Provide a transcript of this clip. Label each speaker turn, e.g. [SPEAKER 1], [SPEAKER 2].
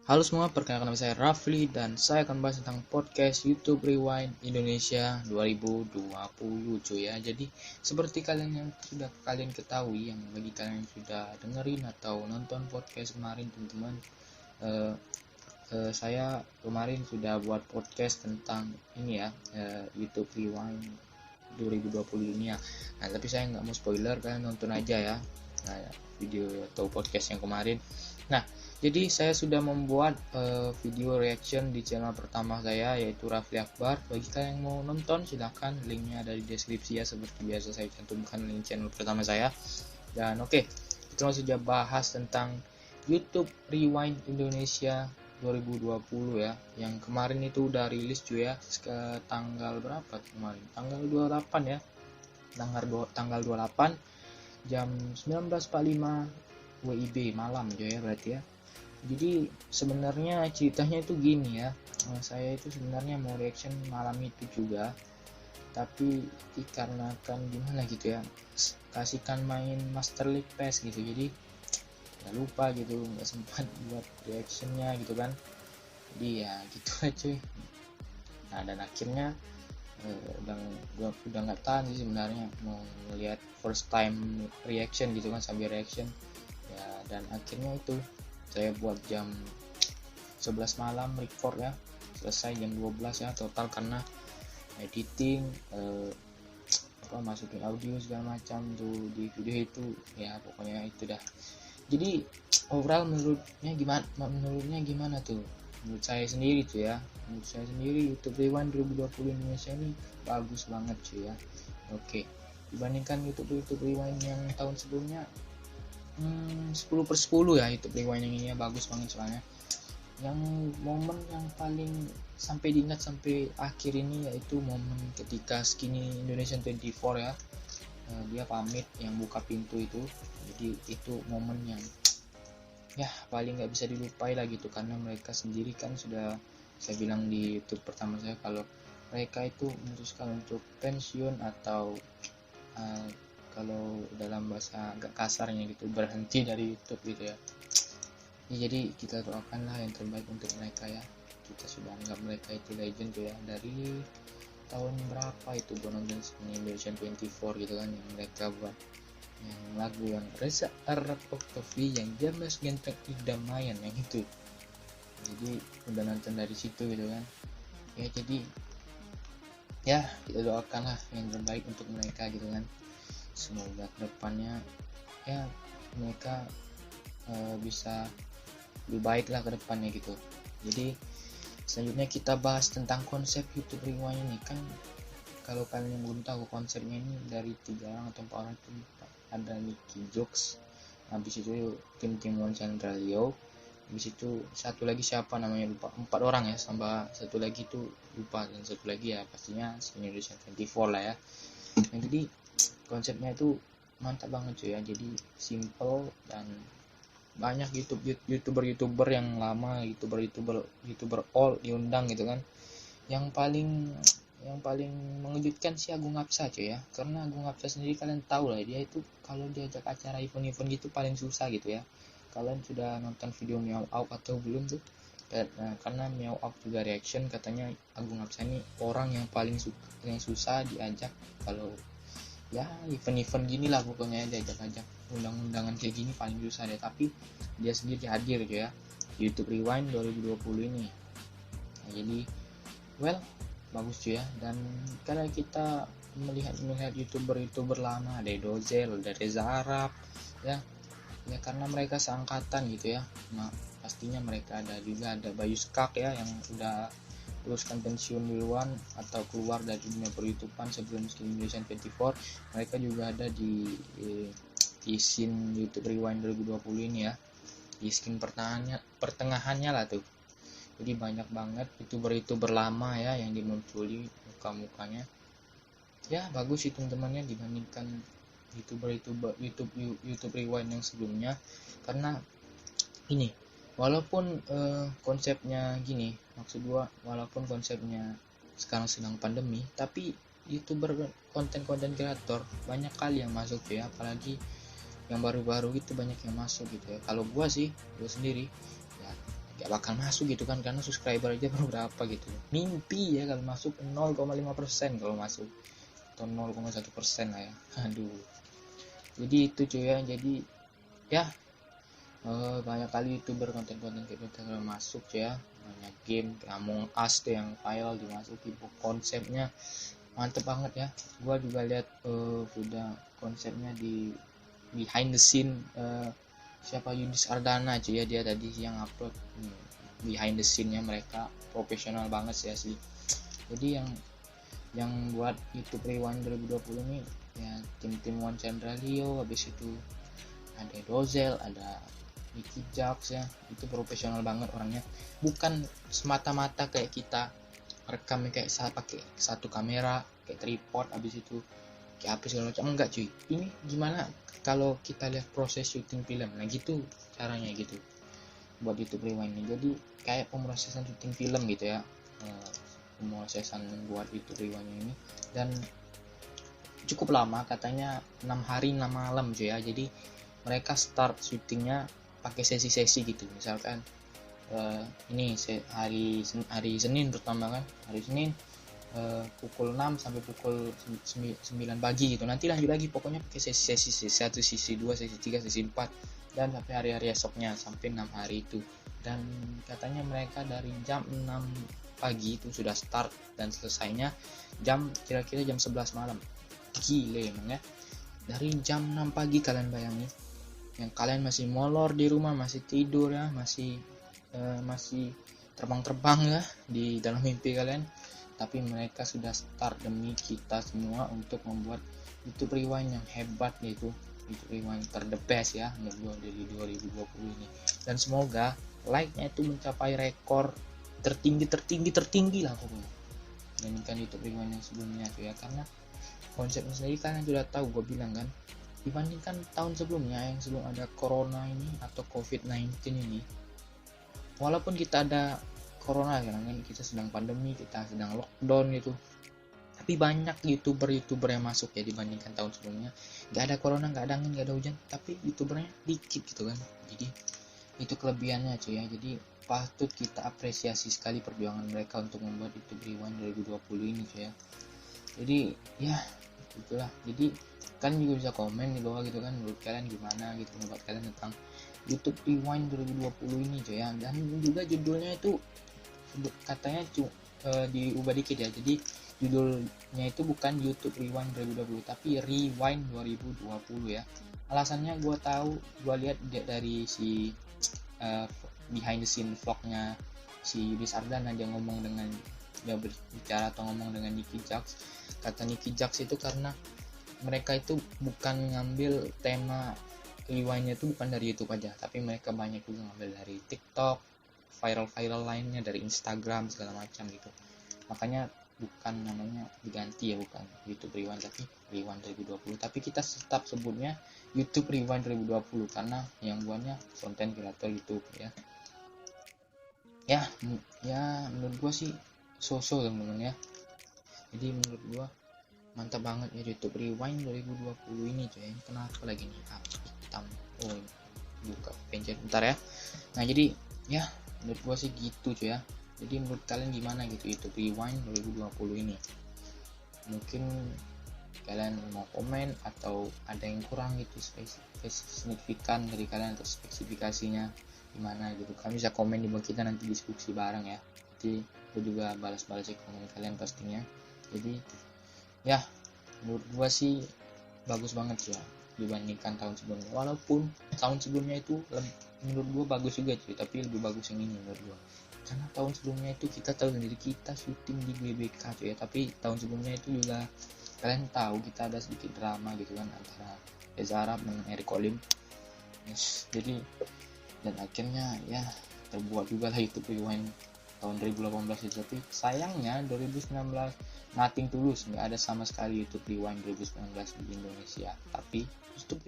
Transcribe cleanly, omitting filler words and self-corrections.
[SPEAKER 1] Halo semua, perkenalkan nama saya Rafli dan saya akan bahas tentang podcast YouTube Rewind Indonesia 2020 cuy ya. Jadi seperti kalian yang sudah kalian ketahui, yang bagi kalian yang sudah dengerin atau nonton podcast kemarin teman-teman, eh, saya kemarin sudah buat podcast tentang ini ya, YouTube Rewind 2020 ini ya. Nah tapi saya nggak mau spoiler, kalian nonton aja ya. Nah, video atau podcast yang kemarin. Nah, jadi saya sudah membuat video reaction di channel pertama saya, yaitu Rafli Akbar. Bagi kalian yang mau nonton silahkan, linknya ada di deskripsi ya, seperti biasa saya cantumkan link channel pertama saya. Dan oke, kita langsung saja bahas tentang YouTube Rewind Indonesia 2020 ya, yang kemarin itu udah rilis cuy ya, ke tanggal berapa kemarin, tanggal 28 ya, tanggal 28 jam 19.45 WIB malam cuy ya, berarti ya. Jadi sebenarnya ceritanya itu gini ya, saya itu sebenarnya mau reaction malam itu juga, tapi dikarenakan gimana gitu ya, kasihkan main Master League PES gitu, jadi nggak lupa gitu, nggak sempat buat reactionnya gitu kan. Jadi ya gitu aja cuy. Nah dan akhirnya udah nggak tahan sih sebenarnya, mau ngeliat first time reaction gitu kan, sambil reaction ya. Dan akhirnya itu saya buat jam 11 malam record ya, selesai jam 12 ya total, karena editing, masukin audio segala macam tuh di video itu ya, pokoknya itu dah. Jadi overall menurutnya gimana tuh, menurut saya sendiri tuh ya, menurut saya sendiri YouTube Rewind 2020 Indonesia ini bagus banget cuy ya. Oke, dibandingkan YouTube Rewind yang tahun sebelumnya, 10/10 ya. YouTube Rewind yang ini ya bagus banget soalnya. Yang momen yang paling sampai diingat sampai akhir ini yaitu momen ketika Skinny Indonesian 24 ya, dia pamit yang buka pintu itu. Jadi itu momen yang ya paling nggak bisa dilupai lah gitu, karena mereka sendiri kan sudah saya bilang di YouTube pertama saya kalau mereka itu memutuskan untuk pensiun atau uh, kalau dalam bahasa agak kasarnya gitu, berhenti dari YouTube gitu ya. Jadi kita doakanlah yang terbaik untuk mereka ya. Kita sudah anggap mereka itu legend tuh ya, dari tahun berapa itu gue nonton Indonesian 24 gitu kan, yang mereka buat yang lagu yang Reza Arab Octavi, yang James Genteng Idamayan yang itu. Jadi udah nonton dari situ gitu kan ya. Jadi ya kita doakanlah yang terbaik untuk mereka gitu kan, semoga kedepannya ya mereka bisa lebih baik lah ke depannya gitu. Jadi selanjutnya kita bahas tentang konsep YouTube Rewind ini kan. Kalau kalian yang belum tahu konsepnya ini, dari 3 orang atau 4 orang itu, ada Nicky Jokes, habis itu tim One Chandra Leo, habis itu satu lagi siapa namanya lupa, 4 orang ya, sama satu lagi itu lupa, dan satu lagi ya pastinya Indonesia 24 lah ya. Nah, jadi konsepnya itu mantap banget cuy ya, jadi simple dan banyak youtuber yang lama, youtuber all diundang gitu kan. Yang paling mengejutkan si Agung Hapsa cuy ya, karena Agung Hapsa sendiri kalian tahu lah, dia itu kalau diajak acara event-event gitu paling susah gitu ya. Kalian sudah nonton video Meow Out atau belum tuh? Nah, karena Meow Out juga reaction, katanya Agung Hapsa ini orang yang paling yang susah diajak kalau ya event-event gini lah, pokoknya diajak-ajak undang-undangan kayak gini paling susah deh. Tapi dia sendiri hadir gitu ya, YouTube Rewind 2020 ini. Nah, jadi well bagus cuy ya. Dan karena kita melihat youtuber lama, ada Dozel, ada Reza Arab ya, karena mereka seangkatan gitu ya. Nah pastinya mereka ada Bayu Skak ya, yang udah luluskan pensiun duluan atau keluar dari dunia per-YouTubean sebelum Skin Indonesian 24. Mereka juga ada di scene YouTube Rewind 2020 ini ya, di scene pertengahannya lah tuh. Jadi banyak banget youtuber lama ya yang dimunculi muka-mukanya. Ya bagus sih teman-temannya dibandingkan YouTube Rewind yang sebelumnya. Karena ini walaupun konsepnya gini, maksud gua walaupun konsepnya sekarang sedang pandemi, tapi youtuber konten kreator banyak kali yang masuk ya, apalagi yang baru-baru itu banyak yang masuk gitu ya. Kalau gua sendiri ya gak bakal masuk gitu kan, karena subscriber aja baru berapa gitu. Mimpi ya kalau masuk 0,5% kalau masuk, atau 0,1% lah ya. Aduh, jadi itu cuy ya. Jadi ya banyak kali youtuber konten-konten kayak gitu kalau masuk cuy ya. Banyak game kayak Among Us tuh yang viral dimasuki, konsepnya mantep banget ya. Gua juga lihat sudah konsepnya di behind the scene, siapa Yudis Ardana cuy ya, dia tadi yang upload behind the scene nya, mereka profesional banget sih asli. Jadi yang buat YouTube Rewind 2020 ini ya tim One Chandra Leo, habis itu ada Dozel, ada Nicky Jacks ya, itu profesional banget orangnya, bukan semata-mata kayak kita rekamnya kayak pakai satu kamera kayak tripod habis itu kayak apa segala macam, enggak cuy. Ini gimana kalau kita lihat proses syuting film, nah gitu caranya gitu buat YouTube Rewind ini. Jadi kayak pemrosesan syuting film gitu ya, pemrosesan buat YouTube Rewind ini, dan cukup lama, katanya 6 hari 6 malam cuy ya. Jadi mereka start syutingnya pakai sesi-sesi gitu, misalkan ini hari Senin pertama kan, hari Senin pukul 6 sampai pukul 9 pagi gitu, nanti lanjut lagi, pokoknya pakai sesi-sesi, sesi 1, sesi 2, sesi 3, sesi 4, dan sampai hari-hari esoknya sampai 6 hari itu. Dan katanya mereka dari jam 6 pagi itu sudah start dan selesainya kira-kira jam 11 malam. Gile emang ya, dari jam 6 pagi kalian bayangin, yang kalian masih molor di rumah, masih tidur ya, masih terbang-terbang ya di dalam mimpi kalian, tapi mereka sudah start demi kita semua untuk membuat YouTube Rewind yang hebat, yaitu YouTube Rewind the best ya menurut dari 2020 ini. Dan semoga like-nya itu mencapai rekor tertinggi lah pokoknya dibandingkan YouTube Rewind yang sebelumnya tuh ya, karena konsepnya sendiri kalian sudah tahu, gue bilang kan, dibandingkan tahun sebelumnya yang sebelum ada corona ini atau COVID-19 ini, walaupun kita ada corona kan, kita sedang pandemi, kita sedang lockdown gitu, tapi banyak youtuber yang masuk ya dibandingkan tahun sebelumnya. Gak ada corona, gak ada angin, gak ada hujan, tapi youtubernya dikit gitu kan. Jadi itu kelebihannya cuy ya. Jadi patut kita apresiasi sekali perjuangan mereka untuk membuat YouTube Rewind 2020 ini cuy ya. Jadi ya itulah. Jadi kalian juga bisa komen di bawah gitu kan, menurut kalian gimana gitu, pendapat kalian tentang YouTube Rewind 2020 ini cuy ya. Dan juga judulnya itu katanya diubah dikit ya, jadi judulnya itu bukan YouTube Rewind 2020 tapi Rewind 2020 ya. Alasannya gue tahu, gue lihat dari si behind the scene vlognya si Yudis Ardana, dia berbicara atau ngomong dengan Nicky Jacks. Kata Nicky Jacks itu karena mereka itu bukan ngambil tema Rewind-nya itu bukan dari YouTube aja, tapi mereka banyak juga ngambil dari TikTok, viral lainnya, dari Instagram segala macam gitu. Makanya bukan namanya diganti ya, bukan YouTube Rewind tapi Rewind 2020, tapi kita tetap sebutnya YouTube Rewind 2020 karena yang buatnya konten kreator YouTube ya. Ya menurut gua sih so-so teman-teman ya. Jadi menurut gua mantap banget ya YouTube Rewind 2020 ini coy. Kenapa lagi nih hitam? Oh, buka pencet bentar ya. Nah jadi ya menurut gua sih gitu cuy ya. Jadi menurut kalian gimana gitu YouTube Rewind 2020 ini? Mungkin kalian mau komen atau ada yang kurang gitu signifikan dari kalian atau spesifikasinya gimana gitu, kalian bisa komen di bawah, kita nanti diskusi bareng ya. Jadi aku juga balas-balas komen kalian pastinya. Jadi ya menurut gua sih bagus banget ya dibandingkan tahun sebelumnya, walaupun tahun sebelumnya itu menurut gua bagus juga cuy, tapi lebih bagus yang ini menurut gua, karena tahun sebelumnya itu kita tahu sendiri, kita syuting di GBK cuy ya. Tapi tahun sebelumnya itu juga kalian tahu kita ada sedikit drama gitu kan antara Reza Arab dengan Eric Olim. Yes, jadi dan akhirnya ya terbuat juga lah YouTube Rewind tahun 2018 itu. Tapi sayangnya 2019 nothing tulus, nggak ada sama sekali YouTube Rewind 2019 di Indonesia. Tapi YouTube